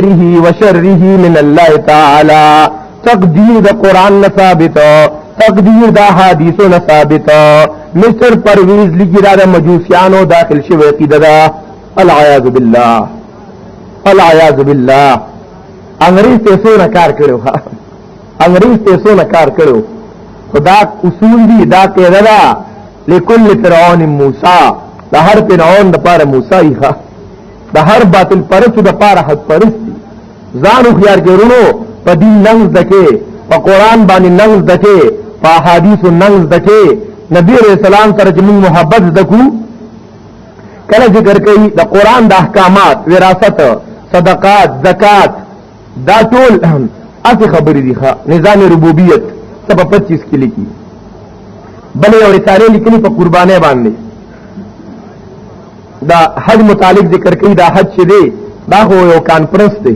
وشره من الله تعالی تقدیر دا قرآن ثابت تقدیر دا حدیثو ثابت مصر پرویز لگی دا مجوسیانو داخل شو عقیدہ دا العیاذ باللہ العیاذ باللہ انگریز تیسو نکار کرو انگریز تیسو نکار کرو خدا اصول دی دا قیدہ دا لکل فرعون موسیٰ دا ہر فرعون دا پار موسیٰ دا ہر باطل پرست دا پار حق پرست زانو خیار کے رونو پا دین ننگز دکے پا قرآن بانی ننگز دکے پا حدیث ننگز دکے نبی علیہ السلام سره چې موږ محبت دکو کله ذکر کوي د قرآن د احکامات وراثت صدقات زکات دا ټول اصل خبرې دي نظام ربوبیت سبا 25 کې لیکي بل یو رساله لیکلي په قربانه باندې دا حج متعلق ذکر کوي دا حج چې دی دا خو یو کانفرنس دی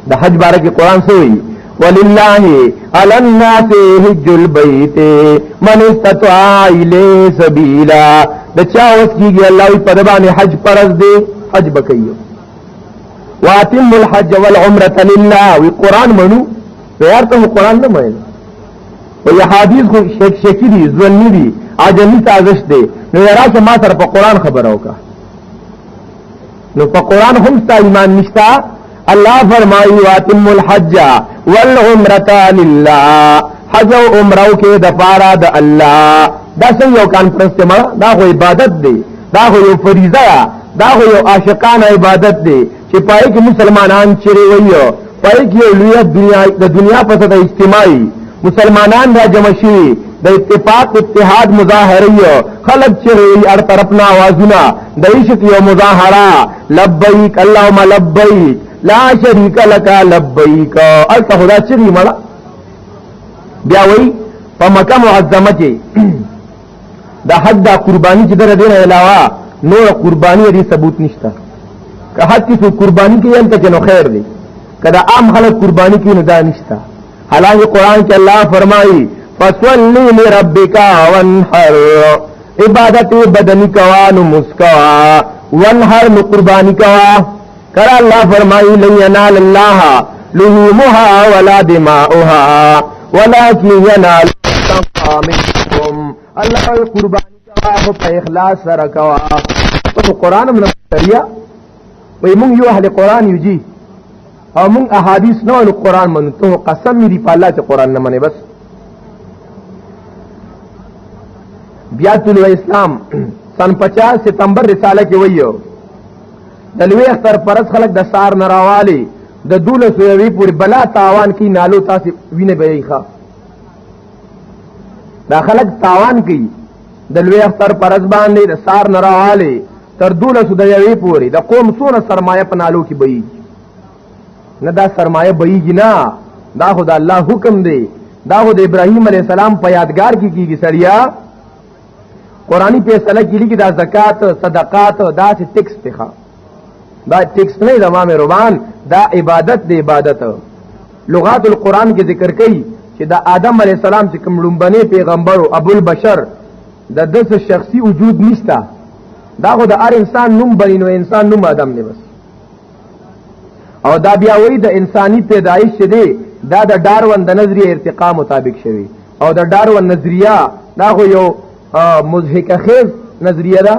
دا حج باره کې قرآن سوئی وللہ علی الناس حج البیت من استطاع الیہ سبیلا دا چاوس کیگی اللہ وی پدبان حج پرز دے حج بکیو واتم الحج والعمرة للہ وی قرآن منو ویارتم قرآن نمائن وی حادیث کو شکی دی زونی دی عجمی سازش دے نو یراس ما سر پا قرآن خبر ہوکا نو پا قرآن ہم ستا ایمان نشتا اللہ فرمائی واتم الحج والعمرة للہ حج و عمرو کے دفارا دا اللہ دا سیو کانفرنس کے مرا دا خو عبادت دے دا خو یو فریضہ دا خو یو عاشقان عبادت دے چی پائی کی مسلمانان چرے ویو پائی کی اولیت دنیا پسد اجتماعی مسلمانان را جمشی دا اتفاق اتحاد مظاہریو خلق چرے ار طرفنا آوازنا دا عشق یو مظاہرہ لبیک اللہم لبیک لا شریک لکا لبیک التا خدا چری مڑا بیاوئی پا مکہ معظمہ چے دا حد دا قربانی چی در دین علاوہ نور قربانی دی ثبوت نشتا کہ حد کسو قربانی کی ینتا چنو خیر دی کہ دا عام خلق قربانی کی ندا نشتا حالانکہ قرآن کے اللہ فرمائی فَصَلِّ لِرَبِّكَ وَانْحَرْ عبادت بدنی کوا نمسکوا وانحر نقربانی کوا کرا اللہ فرمائی لن ینال اللہ لحومها ولا دماؤها ولكن ینال التقوى منکم اللہ قربانی کوا پا اخلاص سرکوا تو قرآن من سریا وی منگ یو اہل قرآن یو جی اور منگ احادیث نو قرآن من تو قسم میری پا اللہ چا قرآن نمانے بس بیات الاسلام سن 50 ستمبر رسالہ کی ویو دلوی اختر پرس خلق د سار نراوالی د دوله سویوی پوری بلا تاوان کی نالو تاسی وینے بیئی خواہ دا خلق تاوان کی دلوی اختر پرس باندے د سار نراوالی تر دوله سویوی پوری دا قوم سون سرمایہ پنالو کی بیئی نا دا سرمایہ بیئی گی نا دا خود اللہ حکم دے دا خود ابراہیم علیہ السلام پا یادگار کی سریا قرآنی پیسلہ کی لی کی دا زکاة صدقات دا سی ٹکس تخوا دا ٹیکس نہیں امام روان دا عبادت دے عبادت لغات القرآن کے ذکر کئی کہ دا آدم علیہ السلام سے کم لنبنے پیغمبر ابو البشر دا 10 شخصی وجود نشتا دا خود دا ار انسان نم بنی نو انسان نم آدم نے بس اور دا بیاوی دا انسانی پیدائش دے دا ڈارون دا نظریہ ارتقاء مطابق شوی اور دا ڈارون نظریہ دا خو یو مضحک خیز نظریہ دا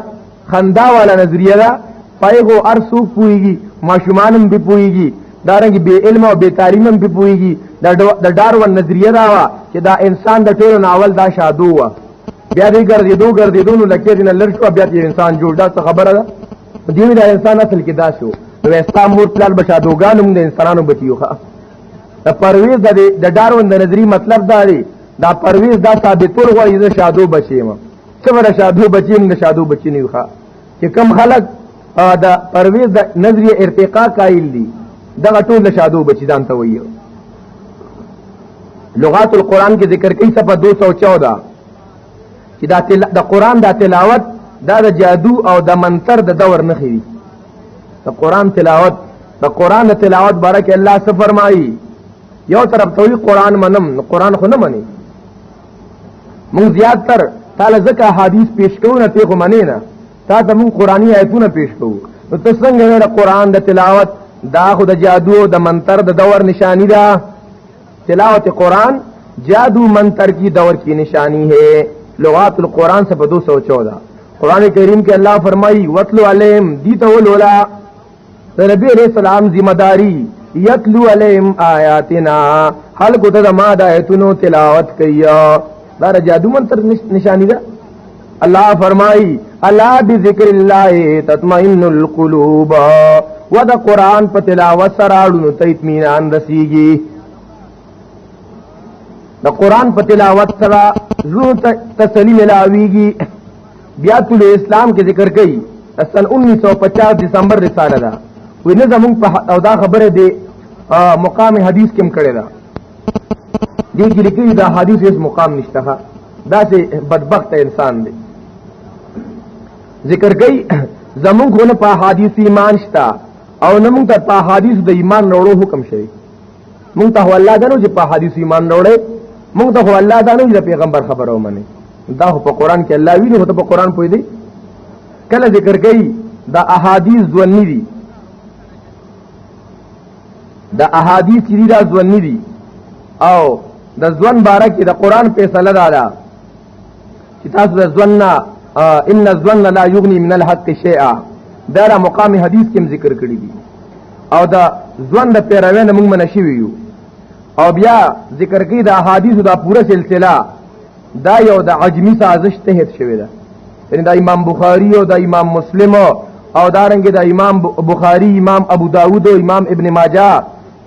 خندا والا نظریہ دا پائے گو ارسوک پوئی گی معشومانم بھی پوئی گی دارنگی بے علم و بے تعلیمم بھی پوئی گی دا ڈارون نظریہ داوا کہ دا انسان دا ٹیرو ناول دا شادو ہوا بیا دی گردی دو نو لکے دینا لرشو بیا دی انسان جوڑ دا تو خبر دا دیوی دا انسان اصل کی دا شو نو ایستا مور پلال بشادوگانم دا انسانانو بچیو خواہ دا پرویز دا ڈارون دا نظری مطلب دا دی دا پرویز دا ثابتور غوی دا شادو بچیم سمر شادو بچیم دا شادو بچی نیو خواہ کہ کم خلق دا پرویز دا نظریہ ارتقاء قائل دی دا ټول شادو بچی دان ته ویو لغات القرآن کے ذکر کئی صفحہ 214 کہ دا قرآن دا تلاوت دا جادو او دا منتر دا دور نخی دا قرآن تلاوت بارک اللہ سے فرمائی یو طرف توی قرآن منم قرآن خو نمانی من زیاد تر تالا زکا حدیث پیش کرو نا تیخو منی نا تا تا من قرآنی آیتون پیش کرو نو تسنگ دا قرآن دا تلاوت دا خود جادو د منتر د دور نشانی دا تلاوت قرآن جادو منتر کی دور کی نشانی ہے لغات القرآن سے 214 قرآن کریم کے اللہ فرمائی وَاتْلُ عَلَيْهِمْ دیتا ولولا نبی علیہ السلام ذمہ داری یتلو علیہم آیاتنا حلق تدا ما دایتنو تلاوت کیا دار جادو منتر نشانی دا اللہ فرمائی اللہ بذکر اللہ تطمئن القلوب و دا قرآن پا تلاوت سراڑنو تا اطمینان رسیگی دا قرآن پا تلاوت سرا روح تسلی ملاویگی بیات الاسلام کے ذکر کئی سن 1950 دسمبر رسالہ دا وی نظمون پا او دا خبر دے مقام حدیث کم کرے دا دی کی لکی دا حدیث اس مقام نشتخا دا سے بدبخت انسان دے ذکر کئی زمون کو نه په حدیث ایمان شتا او نه مونږ ته په حدیث د ایمان وروړو حکم شوی مونږ ته الله دانو چې په حدیث ایمان وروړي مونږ ته الله دانو چې پیغمبر خبرو منه دا په قران کې الله ویلي هو ته په قران پوي دی کله ذکر کړي دا احادیث ځونی دي دا احادیث چې دا ځونی دي او د ځون باره کې د قران فیصله ده چې تاسو د ځوننا ان الظن لا یغنی من الحق شیئا دا مقام حدیث کې ذکر کړی دي او دا ځون د پیروي نه موږ منشي ویو او بیا ذکر کړي دا احادیث دا پوره سلسله دا یو د عجمی سازش تحت شوی ده یعنی دا امام بخاری او دا امام مسلم او دارنګه دا امام بخاری امام ابو داود او امام ابن ماجه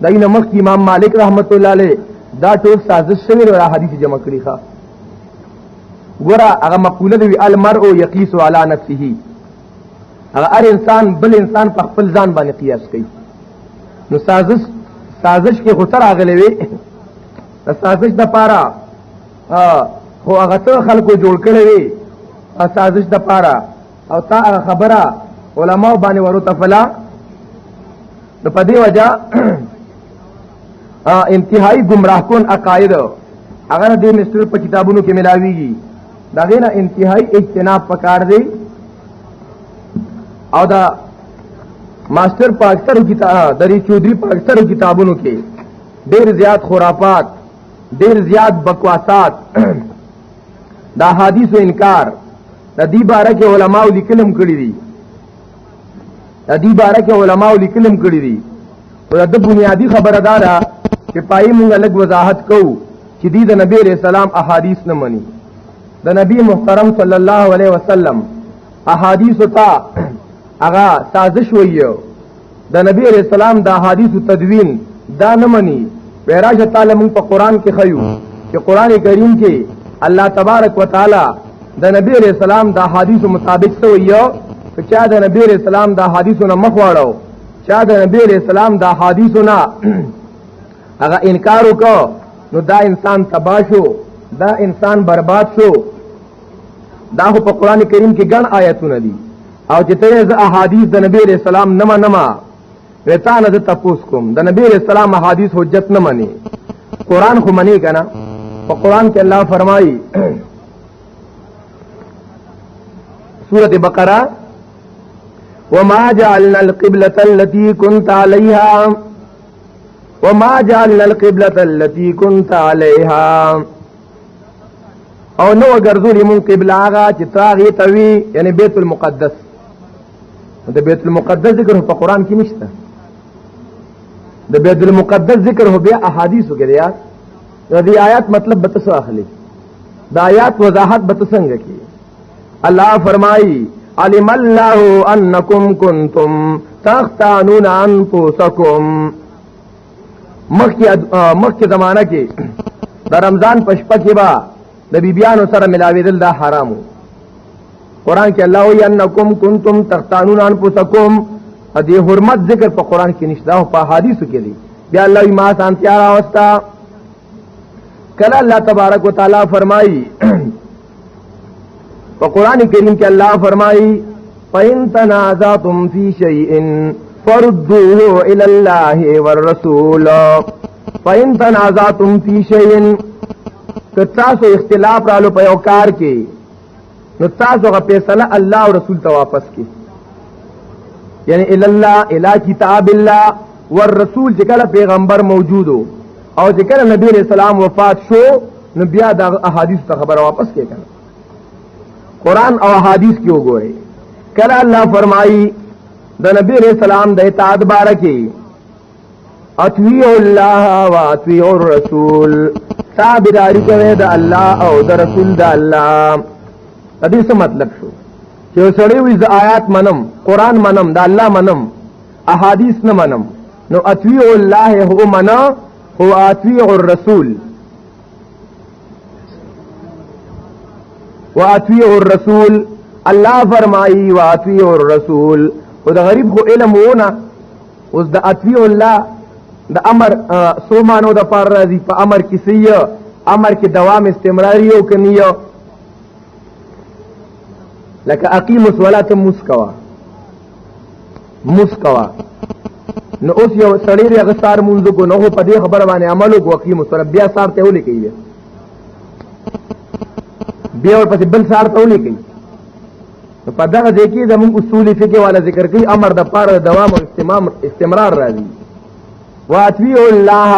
دا اینه مخ امام مالک رحمت الله علیه دا ټول سازش شوی او حدیث جمع کړي ښا ګورا هغه مقوله دی المرء یقیس علی نفسه هغه هر انسان بل انسان په خپل ځان باندې قیاس کوي نو سازش کې خطر اغلې وي سازش د پاره خو هغه څو خلکو جوړ کړي وي سازش د پاره او تا هغه خبره علماء باندې ورته فلا نو په دې وجہ انتهائی گمراه کن عقاید اگر دې مستر په کتابونو کې ملاويږي دا غینا انتهائی اجتناب پکار دی او دا ماسٹر په اکثر کتاب دری چودھری په اکثر کتابونو کې ډیر زیات خرافات ډیر زیات بکواسات دا حدیث و انکار د دې باره کې علماء لیکلم کړی دي د دې باره کې علماء لیکلم کړی دي او د بنیادی خبردارا چې پای موږ الګ وضاحت کوو چې د نبی رسول الله احادیث نه مني د نبی محترم صلی الله علیه وسلم احادیث تا اغا سازش ویو د نبی رسول الله د احادیث تدوین دا نه مني وراج تعالی موږ په قران کې خیو چې قران کریم کې الله تبارک وتعالى د نبی رسول الله د احادیث مطابق څه ویو چې چا د نبی رسول الله د احادیثونو مخ واړو چا د نبی رسول الله د احادیثونو هغه انکار وکړو نو دا انسان تباہ شو دا انسان برباد شو دا په قران کریم کې ګڼ آیتونه دي او چې ته ز احادیث د نبی رسول الله نما وتا نه د تپوس کوم د نبی رسول الله احادیث حجت نه مانی قران خو مانی کنه په قران کې الله فرمایي سورۃ بقرہ وما جعلنا القبلة التي كنت عليها وما جعلنا القبلة التي كنت عليها او نو ګرځولې مون قبله هغه چې تاغي توي یعنی بیت المقدس د بیت المقدس ذکر په قران کې نشته د بیت المقدس ذکر هو بیا احادیثو کې دی د دې آیات مطلب به تاسو اخلي د آیات وضاحت به تاسو څنګه کی الله فرمایي علم الله انکم کنتم تختانون انفسکم مخکې زمانہ کې د رمضان پشپا کې با د بیبیانو سره ملاویدل دا حرامو قران کې الله وی انکم کنتم تختانون انفسکم دې حرمت ذکر په قران کې نشته او په حدیثو کې دی بیا الله یې ما سانتیا راوستا کله الله تبارک وتعالى فرمایي په قران کریم کې الله فرمایي فَإِن تَنَازَعْتُمْ فِي شَيْءٍ فَرُدُّوهُ إِلَى اللَّهِ وَالرَّسُولِ فَإِن تَنَازَعْتُمْ فِي شَيْءٍ که تاسو اختلاف رالو په یو کار کې نو تاسو غو فیصله الله او رسول ته واپس کی یعنی الی الله الی کتاب الله والرسول چې کله پیغمبر موجودو او چې کله نبی علیہ السلام وفات شو نو بیا د احادیث ته خبر واپس کې کړه قرآن او احادیث کې وګورئ کله الله فرمایي د نبی علیہ السلام د اطاعت بارکه اطیعوا الله واطیعوا الرسول تابعداري کوي د الله او د رسول د الله دې څه مطلب شو چې سړی وي ز آیات منم قرآن منم د الله منم احادیث نه منم نو اطیعوا الله هو منا هو اطیعوا الرسول واطیعوا الرسول الله فرمایي واطیعوا الرسول او د غریب خو علم وونه اوس د اطیعوا الله د امر سومانو د پر راځي په امر کې سیه امر کې دوام استمراری او کنیه لکه اقیموا الصلاة مسکوا نو اوس یو سړی هغه سار مونږ کو نو په دې خبره باندې عمل وکړو اقیموا الصلاة بیا سار ته ولي کوي بیا ورپسې بل سار ته ولي کوي په دغه ځای کې زموږ اصول فقه والا ذکر کوي امر د پاره دوام او استمرار راځي واطیعوا الله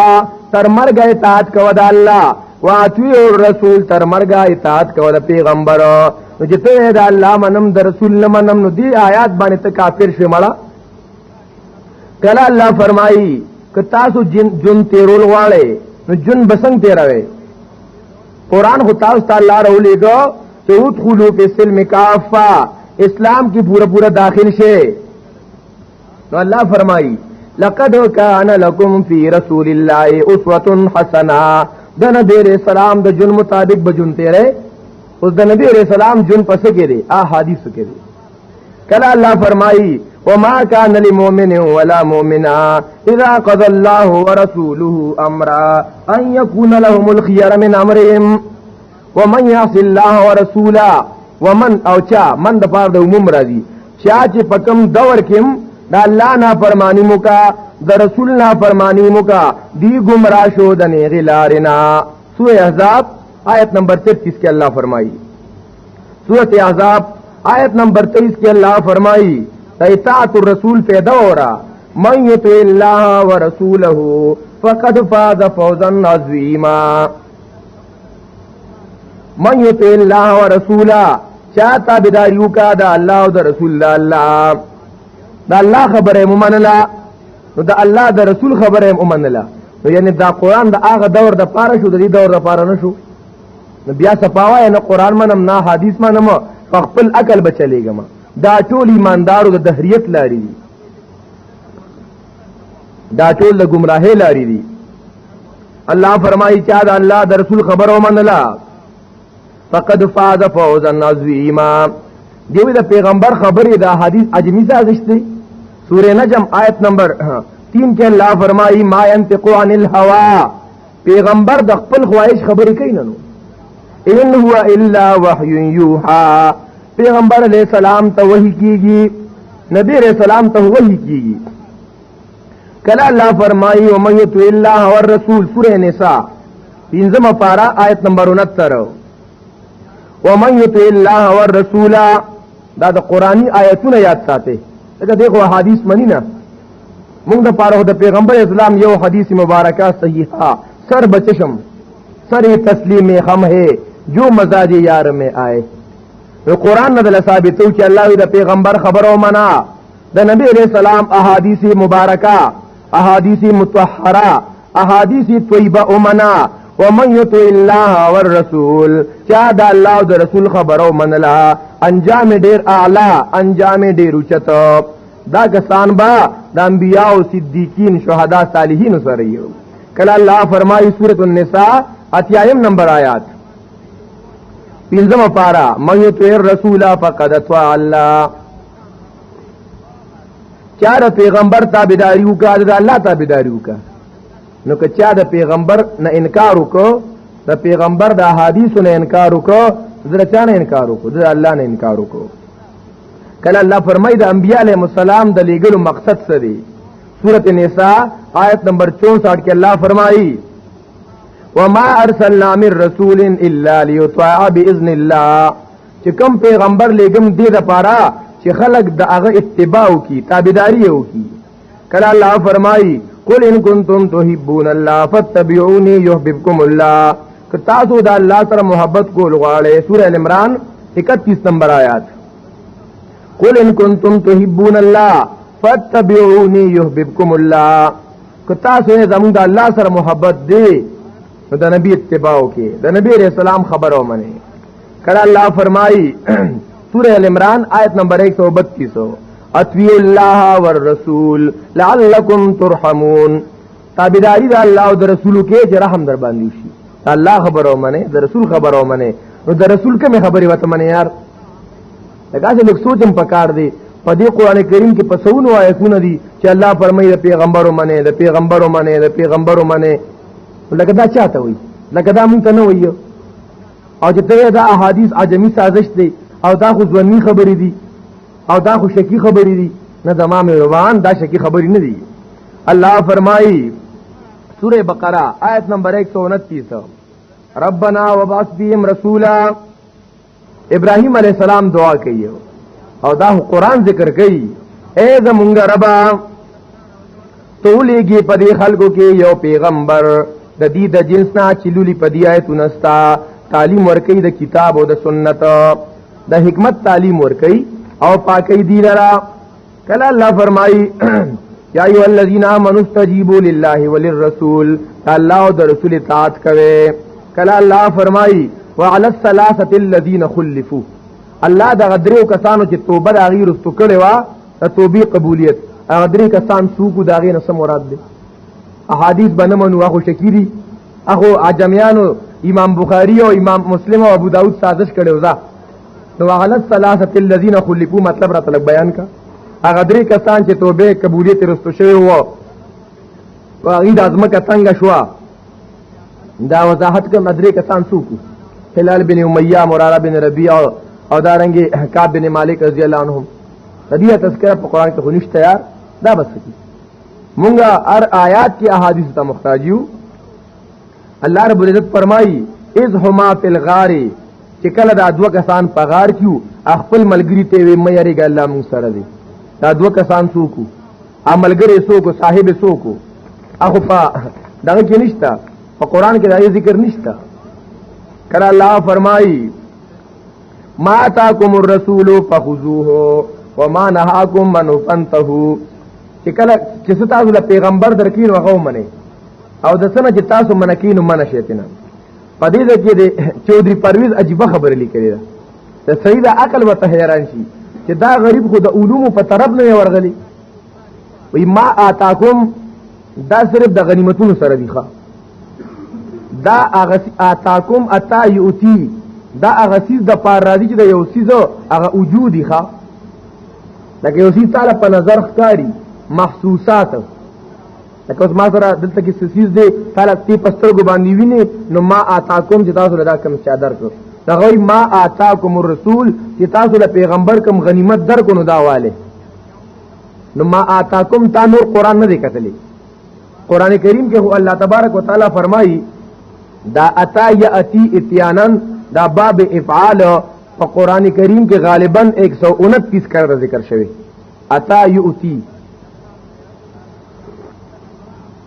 تر مرګ اطاعت کوو د الله واطیعوا الرسول تر مرګ اطاعت کوو د پیغمبر نو چې ته د الله منم د رسول نه منم نو دی آیات باندې ته کافر شې مړه کله الله فرمایي که تاسو جن تیرول غواړئ نو جن بسنګ تیروي قرآن خو تاسو ته الله راولېږه چې ادخلوا فی السلم کافه اسلام کی پورا داخل شے نو اللہ فرمائی لقد کان لکم فی رسول اللہ اسوة حسنہ دا نبی علیہ السلام دا جن مطابق بجن تیرے اس دا نبی علیہ السلام جن پسکے دے احادیث کے دے کلا اللہ فرمائی وما کان لمؤمن ولا مؤمنہ اذا قضى اللہ ورسولہ امرا ان یکون لهم الخيار من امرهم ومن يعص الله ورسوله ومن او چا من د پاره د عموم راځي چا چې پکم دور کېم د الله نه فرمانی موکا د رسول نه فرمانی موکا دی گمراه شو د نه غلارنا سورہ احزاب آیت نمبر 33 کې الله فرمایي سورۃ احزاب آیت نمبر 23 کې الله فرمایي اطاعت الرسول پیدا اورا من یطع الله ورسوله فقد فاز فوزا عظیما من یطع الله ورسوله چاہتا بداریو کا دا اللہ و دا رسول اللہ دا اللہ خبر ممنلا دا اللہ دا رسول خبر ممنلا یعنی دا قرآن دا آغا دور دا پارا شو دا دی دور دا پارا نشو بیا سپاوا نا قرآن منم نا حدیث منم فخپل اکل بچلے گا دا ټول ایماندارو دا دهریت لاری دی دا ټول دا گمراہی لاری دی اللہ فرمائی چاہ دا اللہ دا رسول خبر ممنلا فقد فاز فوزا عظیما دیوی دا پیغمبر خبری دا حدیث عجمی سازش دی سورہ نجم آیت نمبر 3 کے اللہ فرمائی ما ينطق عن الهوا پیغمبر دا خپل خواہش خبری کئی ننو ان هو الا وحی یوحا پیغمبر علیہ السلام تا وحی کیگی نبی علیہ السلام تا وحی کیگی کلا اللہ فرمائی ومن یطع اللہ والرسول سورہ نساء 3 پارا آیت نمبر 69 ومن یطع الله والرسول دا د قرآنی آیتونه یاد ساته دا دیکھو حدیث منی نا موږ د پاره د پیغمبر اسلام یو حدیث مبارکہ صحیحہ سر بچشم سر تسلیم خم ہے جو مزاج یار میں آئے تو قرآن ندل ثابتو کہ اللہ د پیغمبر خبرو منا د نبی علیہ السلام احادیث مبارکہ احادیث مطہرہ احادیث طیبہ امنا ومن یطع الله والرسول چا دا الله او رسول خبرو منلا انجام ډیر اعلی انجام ډیر اوچت دا کسان با د انبیاء او صدیقین شهدا صالحین سره یو کله الله فرمایي سورۃ النساء اتیایم نمبر آیات 15 پارا من یطع الرسول فقد اطاع الله چا د پیغمبر تابعداریو کا د الله تابعداریو کا نو که چا د پیغمبر نه انکار وکړو د پیغمبر د احادیثو نه انکار وکړو زړه چا نه انکار وکړو د الله نه انکار وکړو کله الله فرمایي د انبیاء علیهم السلام د لېږلو مقصد څه دی سورۃ النساء آیت نمبر 64 کې الله فرمایي وما ارسلنا من رسول الا ليطاع باذن الله چې کوم پیغمبر لېږم دې لپاره چې خلق د هغه اتباع وکړي تابعداري وکړي کلا اللہ فرمائی قل ان کنتم تحبون اللہ فاتبعونی یحببکم اللہ، کہ تاسو دا اللہ سره محبت کو لغواړئ. سورہ ال عمران 31 نمبر آیات. قل ان کنتم تحبون اللہ فاتبعونی یحببکم اللہ، کہ تاسو زمون دا اللہ سره محبت دی نو دا نبی اتباع کی، دا نبی علیہ السلام خبر او منی. کلا اللہ فرمائی سورہ ال عمران آیت نمبر 132 اطیعوا اللہ والرسول لعلکم ترحمون، تابعداری دا اللہ او دا رسول کے چې رحم در باندې شي. اللہ خبر او منی، دا رسول خبر او منی، نو دا رسول کمی خبری وته منی یار. لکه چې لږ سوچم پکار دی په دې قران کریم کې پسونو آیتونه دي چې الله فرمایي د پیغمبرو منی، د پیغمبرو منی، د پیغمبرو منی. لکه دا چاته وي، لکه دا مونږ ته نه وایو. او چې ته دا احادیث عجمی سازش دی او دا خو ځواني خبرې دي او دا خو شکی خبرې دي، نه د امام روان دا شکی خبرې نه دي. الله فرمایي سورہ بقرہ آیت نمبر 129 ربنا وبعث بهم رسولا، ابراہیم علیہ السلام دعا کوي او دا قرآن ذکر کوي. اے زمونږ ربا تو لېږي په دې خلکو کې یو پیغمبر د دې د جنس نه چې لولي په دې آیتونه ستا تعلیم ورکوي د کتاب او د سنت د حکمت تعلیم ورکوي او پاکي دی لرا. کله الله فرمایي یا ایو الذین آمنوا استجیبوا لله وللرسول، الله او د رسول اطاعت کوي. کله الله فرمایي وعلى الثلاثه الذين خلفوا، الله دا غدریو کسانو چې توبه د غیر واستو کړي وا د توبې قبولیت، هغه درې کسان سوق دا غي نه سم مراد دي. احادیث بنمنو هغه شکیری هغه عجمیانو امام بخاری او امام مسلم او ابو داود سازش کړي وزا. نو وعلى الثلاثه الذين خلفوا مطلب را طلب بیان کا هغه درې کسان چې توبه قبولیت رستو شوی وو او غي د ازمکه څنګه شو دا وضاحت کوم. درې کسان سوق هلال بن امیہ، مرارہ بن ربیع او دارنگی کعب بن مالک رضی اللہ عنہم. ردیہ تذکرہ پا قرآن کے خونش تیار دا بس کی مونگا ار آیات کی احادیث تا محتاجیو. اللہ رب العزت فرمائی اذ ہما فی الغاری، چکل دا دو کسان پا غار کیو اخپل ملگری تیوی میاری گا اللہ مونگ سر دی. دا دو کسان سوکو ملگری سوکو صاحب سوکو اخو پا دا کی نشتا پا قرآن کے دا یہ ذکر نشتا. کل اللہ فرمائی ما آتاکم الرسول فخذوه وما نهاکم عنه فانتهوا، چې کله چې تاسو له پیغمبر درکین وغو منه او د سنه چې تاسو منکین منه شیتنه. پدې کې د چودري پرویز عجیب خبره لیکلې ده. د سید عقل وته حیران شي چې دا غریب خو د علوم په طرف نه ورغلی. وی ما آتاکم دا صرف د غنیمتونو سره دی ښا، دا آتاکم اتا یؤتی دا اغسیز د پار راضی چې د یو سیزو هغه وجودی ښا، لکه یو سیز تعالی په نظر ښکاری محسوسات. لکه اوس ما سره دلته کې سیز دی تعالی تی پسترګو باندې ویني، نو ما آتاکم چې تاسو لدا کوم چادر کو دا غوی ما آتاکم الرسول چې تاسو له پیغمبر کوم غنیمت در کو نو دا والے. نو ما آتاکم تا نور قران نه دی کتلی. قران کریم کې هو الله تبارک وتعالى فرمایي دا اتا یاتی اتیانن دا باب افعال په قران کریم کې غالبا 129 کرر ذکر شوی اتا یؤتی،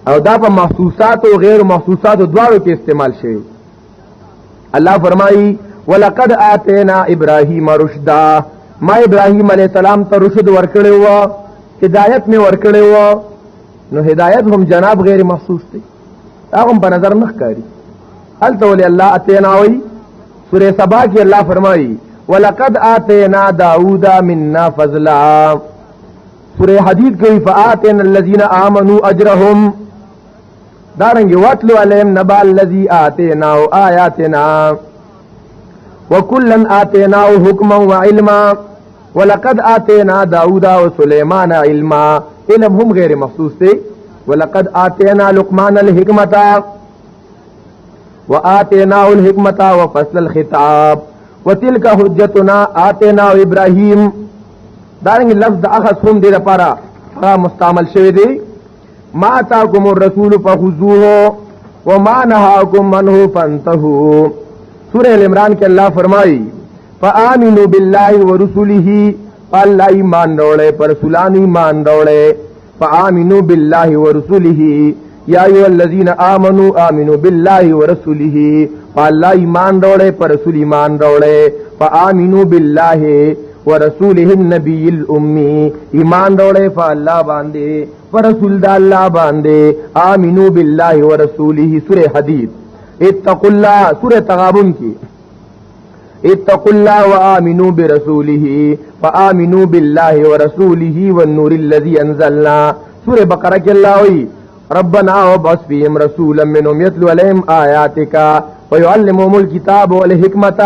او دا په محسوسات او غیر محسوسات دواړو کې استعمال شوی. الله فرمایي ولقد اتینا ابراهیم رشدا، ما ابراهیم علیہ السلام ته رشد ورکړی و، هدایت می ورکړی و. نو هدایت هم جناب غیر محسوس دی، هغه په نظر نه ښکاری. هل تولی الله اتینا وی سورہ سبا کی اللہ فرمائی وَلَقَدْ آتَيْنَا دَاوُودَ مِنَّا فَضْلًا. سورہ حدید کی فَآتَيْنَا الَّذِينَ آمَنُوا أَجْرَهُمْ. دارنگی وَاتْلُ عَلَيْهِمْ نَبَأَ الَّذِي آتَيْنَاهُ آيَاتِنَا وَكُلًّا آتَيْنَاهُ حُكْمًا وَعِلْمًا وَلَقَدْ آتَيْنَا دَاوُودَ وَسُلَيْمَانَ عِلْمًا. علم هم غیر مخصوص تھے. وَلَقَدْ آتَيْنَا لُقْمَانَ الْحِكْمَةَ وآتيناه الحكمة وفصل الخطاب وتلك حجتنا آتيناه ابراهيم. دارنګ لفظ اخذ هم دې لپاره مستعمل شوی دی. ما آتاكم الرسول فخذوه وما نهاكم عنه فانتهوا. سورہ العمران کې الله فرمایي فآمنوا بالله ورسله، الله ایمان راوړې پر رسولان ایمان راوړې. فآمنوا بالله ورسوله یا ایو الذین آمنوا آمنوا بالله ورسوله فاللہ ایمان روڑے پر رسول ایمان روڑے فآمنوا بالله ورسوله النبی الامی ایمان روڑے فاللہ باندے ورسول دا اللہ باندے آمنوا بالله ورسوله سورہ حدید اتقوا اللہ سورہ تغابن کی اتقوا اللہ وآمنوا برسوله فآمنوا بالله ورسوله والنور الذي انزلنا سورہ بقرہ کے اللہ ہوئی ربنا وبعث فيهم رسولا منهم يتلو عليهم آياتك ويعلمهم الكتاب والحکمت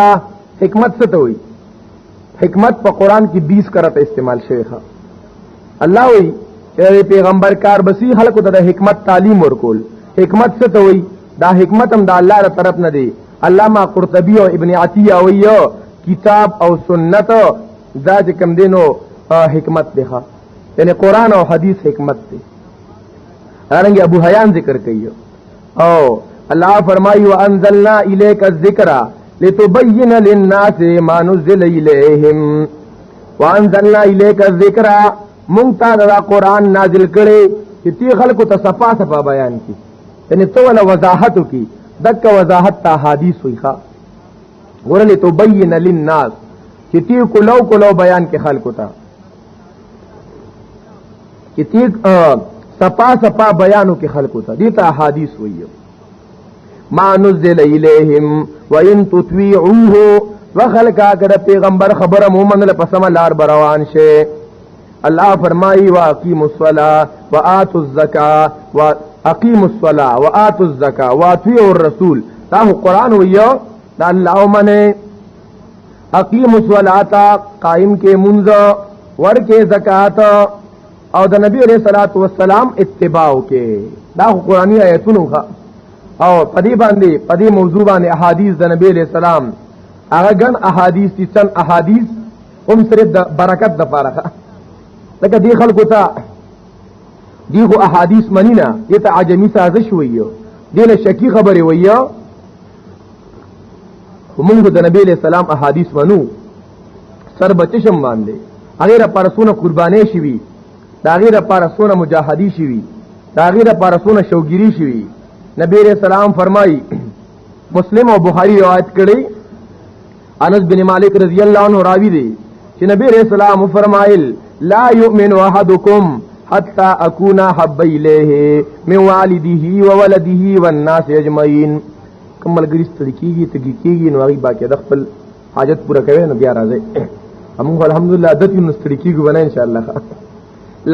حکمت سے تو ہوئی حکمت پا قرآن کی 20 کرت استعمال شیخ اللہ ہوئی کہ پیغمبر کار بسی خلق دا حکمت تعلیم ورکول حکمت سے تو ہوئی دا حکمت ہم دا اللہ را طرف نہ دے علامہ قرطبی و ابن عطیہ ہوئی کتاب او سنت دا جکم دینو حکمت دیکھا یعنی قرآن و حدیث حکمت دے رنگ ابو حیان ذکر کئیو او اللہ فرمائی وانزلنا الیک الذکر لتبین للناس ما نزل الیہم وانزلنا الیک الذکر منگتا دا قرآن نازل کرے کہ تی خلق تا صفا صفا بیان کی یعنی تو والا وضاحتو کی دک وضاحت تا حدیث ہوئی خواہ گورا لتبین للناس کہ تی کلو بیان کے خلق تا کہ تی سپا سپا بیانو کے خلق ہوتا دیتا حدیث ہوئی ما نزل الیہم وان تطویعوه وخلقا کر پیغمبر خبر مومن لپسم لار بروان شے اللہ فرمائی واقیموا الصلاة وآتوا الزکاة واقیموا الصلاة وآتوا الزکاة واتویعوا الرسول تاہو قرآن ہوئی دا اللہ منے اقیموا الصلاة قائم کے منز ور کے زکاة او دا نبی علیہ الصلوۃ والسلام اتباع کے دا قرآنی آیتونو او پدی باندې پدی موضوع باندې احادیث دا نبی علیہ السلام هغه ګن احادیث دي چن احادیث هم صرف د برکت د پاره لکه دی خلکو ته دیغه احادیث منینا دته عجمی سازش ویو دله شکی خبره ویو موږ د نبی علیہ السلام احادیث منو سر بچشم باندې هغه پر سونه قربانې شوی دا غیر پر سونه مجاهدی شوی دا غیر پر سونه شوګری شوی نبی علیہ السلام فرمائی مسلم اور بخاری روایت کړي انس بن مالک رضی اللہ عنہ راوی دی چې نبی علیہ السلام فرمایل لا یؤمن احدکم حتى اكون حب الیه من والده وولده والناس اجمعین کمل ګریس تلکیږي تګیږي نو غي باقی د خپل حاجت پوره کوي نو بیا راځي هم الحمدلله عادت نو تلکیږي بنا ان شاء الله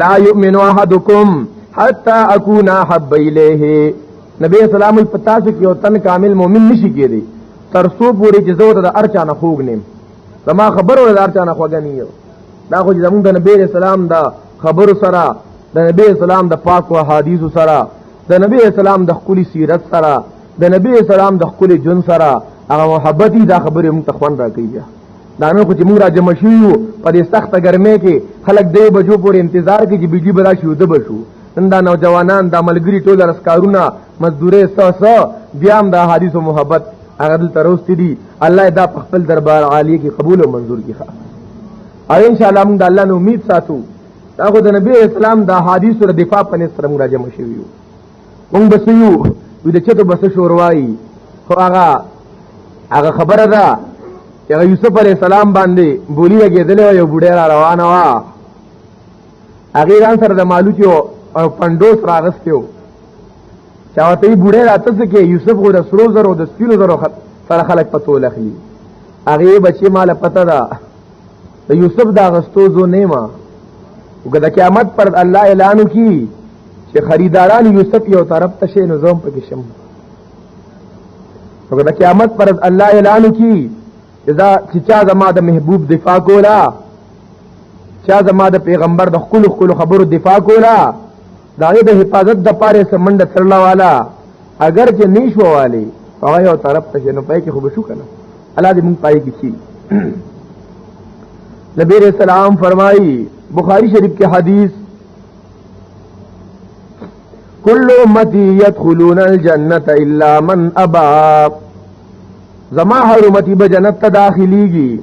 لا یؤمن احدکم حتى اكون حب الیه نبی اسلام پتا سے کہ تن کامل مومن نشی کېدی تر سو پوری چې زو د ارچا نه خوګ نیم زما خبر ول ارچا نه خوګنیو دا خو زمون د نبی اسلام دا خبر سره د نبی اسلام د پاک او حدیث سره د نبی اسلام د خولي سیرت سره د نبی اسلام د خولي جون سره هغه محبتي دا خبره موږ تخوان را کوي دا نه خو چې موږ را جمع شو په دې سخت ګرمه کې خلک دی بجو پورې انتظار کوي چې بيجي برا شو د بشو نندا نوجوانان د ملګری ټول رسکارونه مزدوره ساسا بیام دا حدیث و محبت هغه دل تروست دي الله دا په خپل دربار عالی کې قبول او منظور کړي او ان شاء الله موږ د الله نو امید ساتو دا خو د نبی اسلام دا حدیث ور دفاع پنه سره موږ راځم شویو موږ بسیو د چته بس شوروای خو هغه خبره ده چې یوسف علی السلام باندې بولی لګیدل یو بوډه را روانه وا هغه ځان سره د مالوچو او پندوس راغستیو چاوته ای بوډه راته کې یوسف غو د سرو زرو د سپینو زرو سره خلک پتو لخلی هغه بچی مال پته ده د یوسف دا غستو زو نیما وګدا قیامت پر الله اعلان کی چې خریداران یوسف یو طرف ته شي نظام پکې شم وګدا قیامت پر الله اعلان کی اذا چې زما د محبوب دفاع کولا چا زما د پیغمبر د خلق خبرو دفاع کولا داغه د حفاظت د پاره سمند ترلا والا اگر چې نیشو والی هغه یو طرف ته نو پای کې خوب شو کنه الله دې مونږ پای کې شي نبی رسول الله فرمایي بخاری شریف کی حدیث کل امتی يدخلون الجنه الا من ابى زما هر امتی به جنت ته داخليږي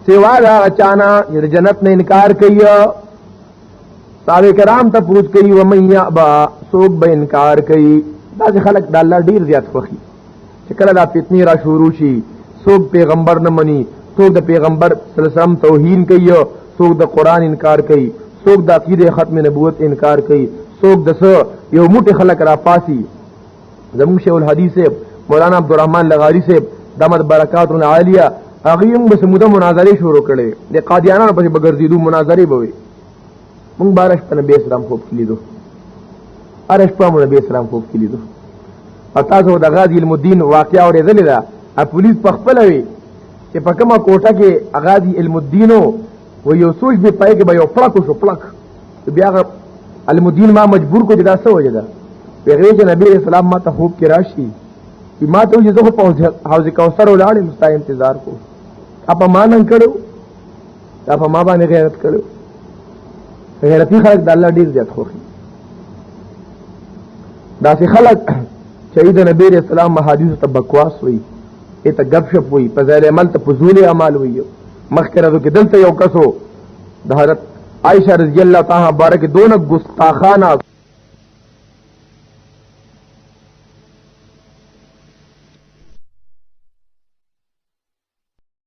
سوا دا اچانا چې جنت نه انکار کوي صحابه کرام ته پوښت کوي و من یابا سوق به انکار کوي. دا خلک د الله ډیر زیات خوخي چې کله دا فتنی را شروع شي سوق پیغمبر نه مني سوق د پیغمبر صلی الله علیه وسلم توهین کوي سوق د قران انکار کوي سوق د عقیده ختم نبوت انکار کوي سوق د یو موټی خلک را پاسي. زمون شیخ الحدیث مولانا عبدالرحمن لغاری صاحب دامت برکات العالیه هغه هم بس موده مناظره شروع کړي د قادیانانو په بغرزیدو مناظره بوي. مونږ بارش په نبی اسلام خوب کلیدو ارش په نبی اسلام خوب کلیدو او تاسو د غازی المدین واقعا اورېدلې ده ا پولیس په خپل وی چې په کومه کوټه کې غازی المدینو و یو سوچ به پای کې به یو پړک شو پړک بیا المدین ما مجبور کو جدا سو وجدا پیغمبر چې نبی اسلام ما ته خوب کې راشي ما ته چې زه په حوض کوثر ولاړ مستا انتظار کو اپا ما نن کړو اپا ما باندې غیرت کړو. غیرتی خلق د الله ډیر زیات خوخي. دا سي خلق چې د نبی رسول الله حدیث ته بکواس وي ته غب شپ وي په ځای عمل ته فضول اعمال وي. مخکره کې دلته یو کسو د حضرت عائشہ رضی الله تعالی بارک دونه ګستاخانه